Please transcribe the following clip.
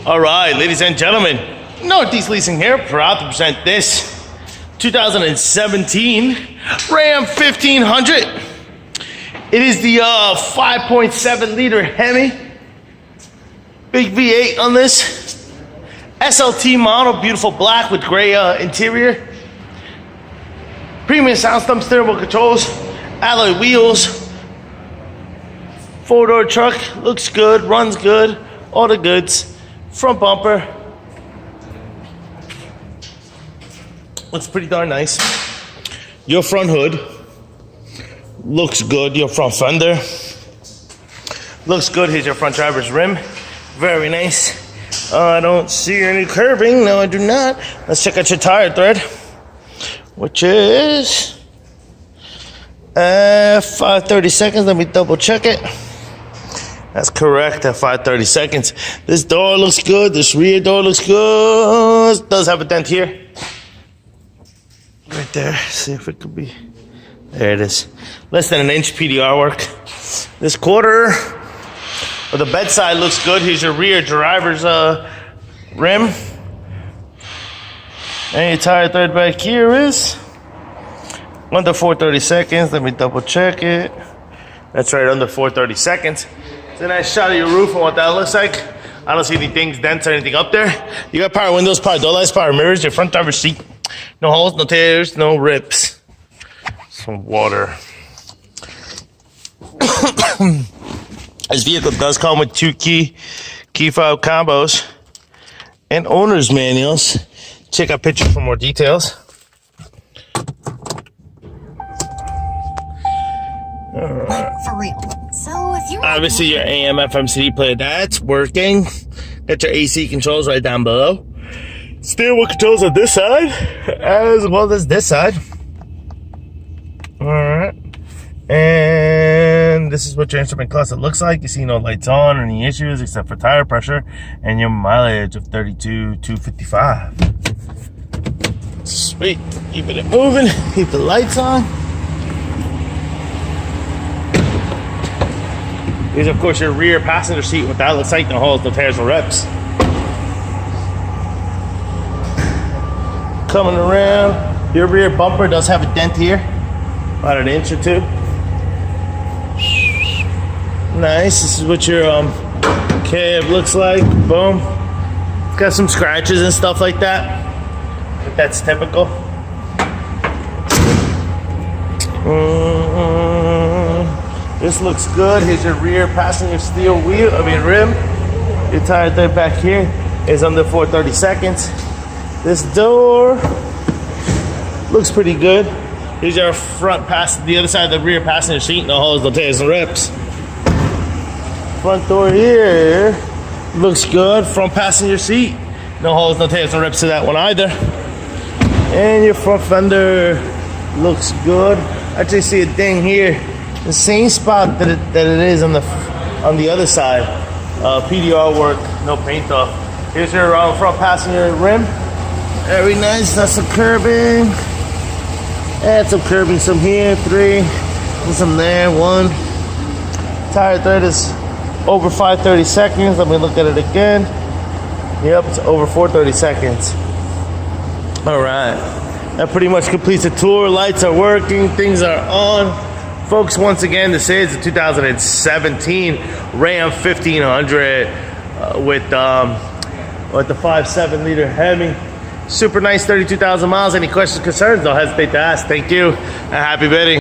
All right, ladies and gentlemen, Northeast Leasing here, proud to present this 2017 Ram 1500. It is the 5.7 liter Hemi, big V8 on this, SLT model, beautiful black with gray interior, premium sound system, steering wheel controls, alloy wheels, four-door truck, looks good, runs good, all the goods. Front bumper looks pretty darn nice. Your front hood looks good. Your front fender looks good. Here's your front driver's rim, very nice. I don't see any curving. No, I do not. Let's check out your tire tread, which is 530 seconds. Let me double check it. That's correct, at 530 seconds. This door looks good. This rear door looks good. It does have a dent here. Right there. See if it could be. There it is. Less than an inch PDR work. This quarter of the bedside looks good. Here's your rear driver's rim. And your tire tread back here is under 430 seconds. Let me double check it. That's right, under 430 seconds. It's a nice shot of your roof and what that looks like. I don't see any dings, dents, or anything up there. You got power windows, power door lights, power mirrors, your front driver's seat. No holes, no tears, no rips. Some water. This vehicle does come with 2 key fob combos and owner's manuals. Check out pictures for more details. For real. So if you're obviously your AM FM CD player, that's working. Got your AC controls right down below. Steering wheel controls on this side as well as this side. Alright. And this is what your instrument cluster looks like. You see no lights on or any issues except for tire pressure and your mileage of 32,255. Sweet. Keep it moving. Keep the lights on. Here's, of course, your rear passenger seat. What that looks like. No holes, no tears, no rips. Coming around, your rear bumper does have a dent here, about an inch or two. Nice. This is what your cab looks like. Boom. It's got some scratches and stuff like that, but that's typical. This looks good. Here's your rear passenger steel wheel, rim. Your tire tread back here is under 430 seconds. This door looks pretty good. Here's your front the other side of the rear passenger seat. No holes, no tears, no rips. Front door here looks good. Front passenger seat. No holes, no tears, no rips to that one either. And your front fender looks good. I actually see a ding here. The same spot that it is on the other side. PDR work, no paint off. Here's your front passenger rim. Very nice. That's some curbing. Add some curbing, some here, 3, and some there, 1. Tire tread is over 530 seconds. Let me look at it again. Yep, it's over 430 seconds. All right. That pretty much completes the tour. Lights are working. Things are on. Folks, once again, this is the 2017 Ram 1500 with the 5.7 liter Hemi. Super nice, 32,000 miles. Any questions, concerns, don't hesitate to ask. Thank you, and happy bidding.